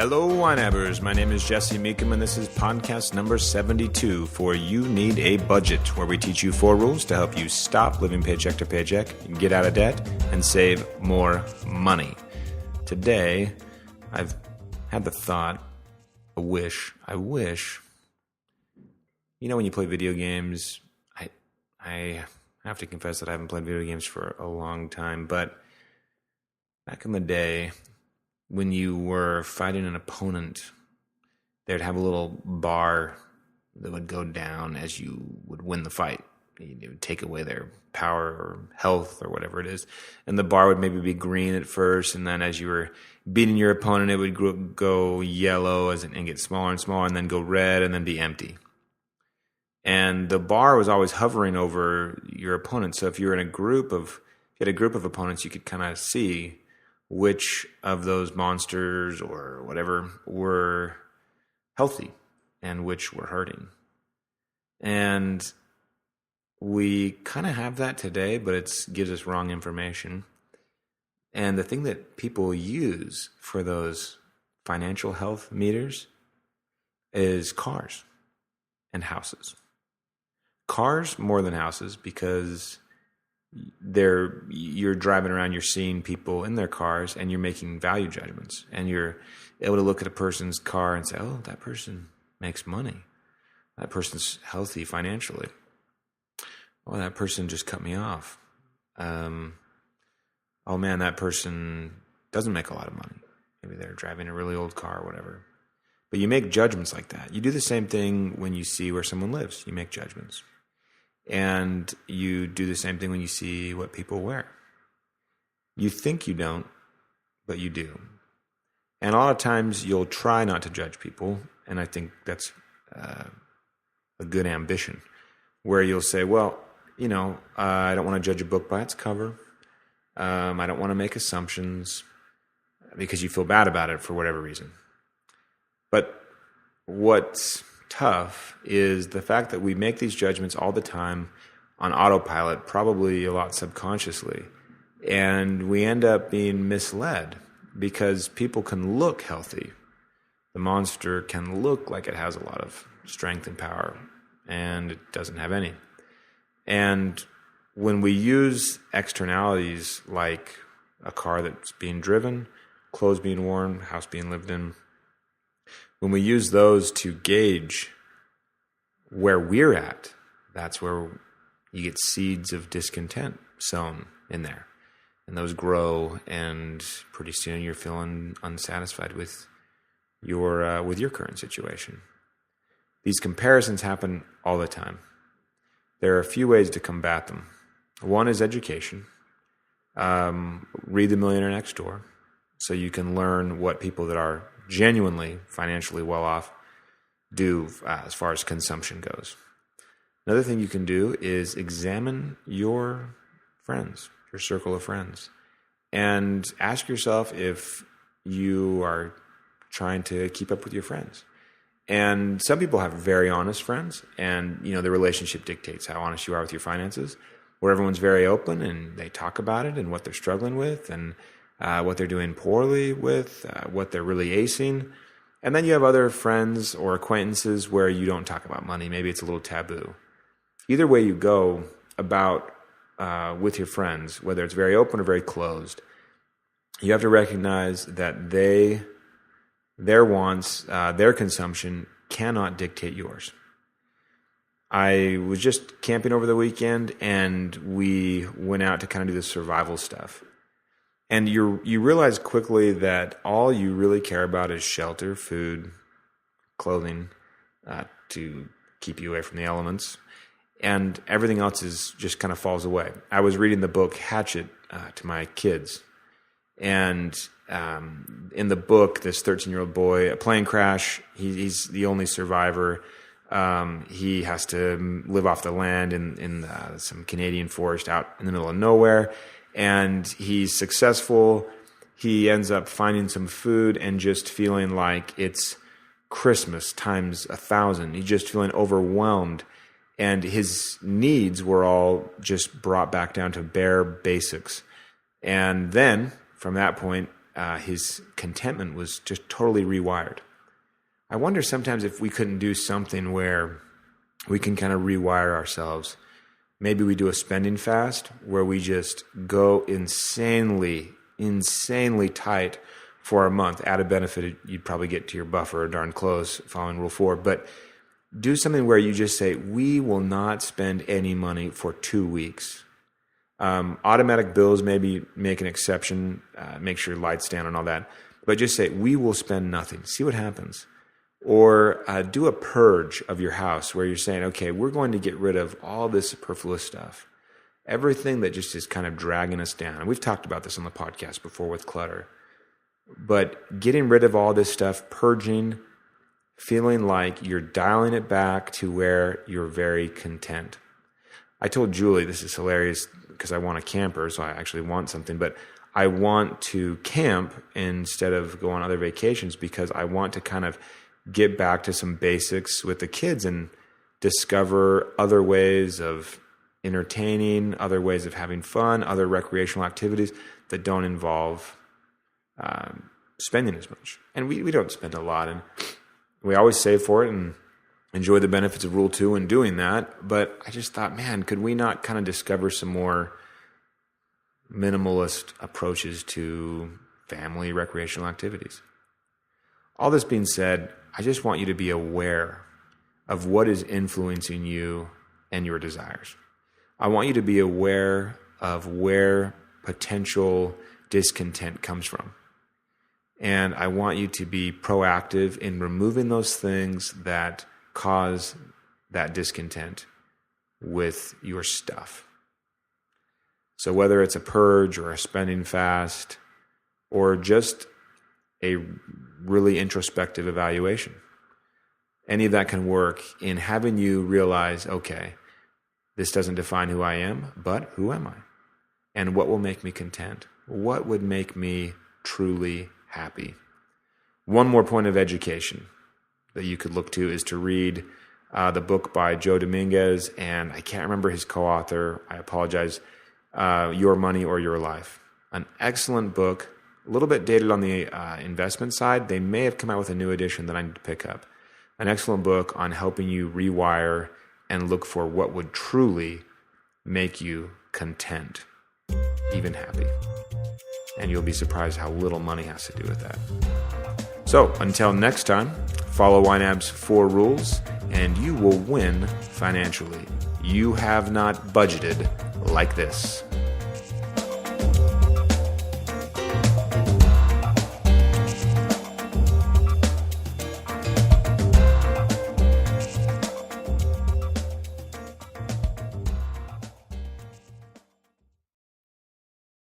Hello, YNABers. My name is Jesse Meekum, and this is podcast number 72 for You Need a Budget, where we teach you 4 rules to help you stop living paycheck to paycheck, get out of debt, and save more money. Today, I've had the thought, I wish, when you play video games, I have to confess that I haven't played video games for a long time, but back in the day, when you were fighting an opponent, they'd have a little bar that would go down as you would win the fight. It would take away their power or health or whatever it is. And the bar would maybe be green at first, and then as you were beating your opponent, it would go yellow and get smaller and smaller, and then go red and then be empty. And the bar was always hovering over your opponent. So if you were in a group of opponents, you could kind of see which of those monsters or whatever were healthy and which were hurting. And we kind of have that today, but it gives us wrong information. And the thing that people use for those financial health meters is cars and houses. Cars more than houses, because you're driving around, you're seeing people in their cars, and you're making value judgments, and you're able to look at a person's car and say, oh, that person makes money, that person's healthy financially, oh, that person just cut me off, oh man, that person doesn't make a lot of money, maybe they're driving a really old car or whatever. But you make judgments like that. You do the same thing when you see where someone lives. You make judgments. And you do the same thing when you see what people wear. You think you don't, but you do. And a lot of times you'll try not to judge people, and I think that's a good ambition, where you'll say, well, I don't want to judge a book by its cover. I don't want to make assumptions, because you feel bad about it for whatever reason. But what's tough is the fact that we make these judgments all the time on autopilot, probably a lot subconsciously, and we end up being misled because people can look healthy. The monster can look like it has a lot of strength and power, and it doesn't have any. And when we use externalities like a car that's being driven, clothes being worn, house being lived in, when we use those to gauge where we're at, that's where you get seeds of discontent sown in there. And those grow, and pretty soon you're feeling unsatisfied with your current situation. These comparisons happen all the time. There are a few ways to combat them. One is education. Read The Millionaire Next Door, so you can learn what people that are genuinely financially well off do as far as consumption goes. Another thing you can do is examine your friends, your circle of friends, and ask yourself if you are trying to keep up with your friends. And some people have very honest friends, and the relationship dictates how honest you are with your finances, where everyone's very open and they talk about it and what they're struggling with, and what they're doing poorly with, what they're really acing. And then you have other friends or acquaintances where you don't talk about money. Maybe it's a little taboo. Either way you go about with your friends, whether it's very open or very closed, you have to recognize that their wants, their consumption cannot dictate yours. I was just camping over the weekend, and we went out to kind of do the survival stuff. And you realize quickly that all you really care about is shelter, food, clothing, to keep you away from the elements. And everything else just kind of falls away. I was reading the book Hatchet to my kids. And in the book, this 13-year-old boy, a plane crash, he's the only survivor. He has to live off the land in some Canadian forest out in the middle of nowhere. And he's successful. He ends up finding some food and just feeling like it's Christmas times 1,000. He's just feeling overwhelmed. And his needs were all just brought back down to bare basics. And then, from that point, his contentment was just totally rewired. I wonder sometimes if we couldn't do something where we can kind of rewire ourselves. Maybe we do a spending fast where we just go insanely tight for a month. Added benefit, you'd probably get to your buffer darn close following Rule 4. But do something where you just say, we will not spend any money for 2 weeks. Automatic bills, maybe make an exception, make sure lights stand and all that. But just say, we will spend nothing. See what happens. Or do a purge of your house where you're saying, okay, we're going to get rid of all this superfluous stuff. Everything that just is kind of dragging us down. And we've talked about this on the podcast before with clutter. But getting rid of all this stuff, purging, feeling like you're dialing it back to where you're very content. I told Julie, this is hilarious because I want a camper, so I actually want something, but I want to camp instead of go on other vacations because I want to kind of get back to some basics with the kids and discover other ways of entertaining, other ways of having fun, other recreational activities that don't involve spending as much. And we don't spend a lot, and we always save for it and enjoy the benefits of Rule 2 in doing that. But I just thought, man, could we not kind of discover some more minimalist approaches to family recreational activities? All this being said, I just want you to be aware of what is influencing you and your desires. I want you to be aware of where potential discontent comes from. And I want you to be proactive in removing those things that cause that discontent with your stuff. So whether it's a purge or a spending fast or just a really introspective evaluation, any of that can work in having you realize, okay, this doesn't define who I am, but who am I? And what will make me content? What would make me truly happy? One more point of education that you could look to is to read the book by Joe Dominguez, and I can't remember his co-author. I apologize. Your Money or Your Life. An excellent book, a little bit dated on the investment side. They may have come out with a new edition that I need to pick up. An excellent book on helping you rewire and look for what would truly make you content, even happy. And you'll be surprised how little money has to do with that. So until next time, follow YNAB's 4 rules and you will win financially. You have not budgeted like this.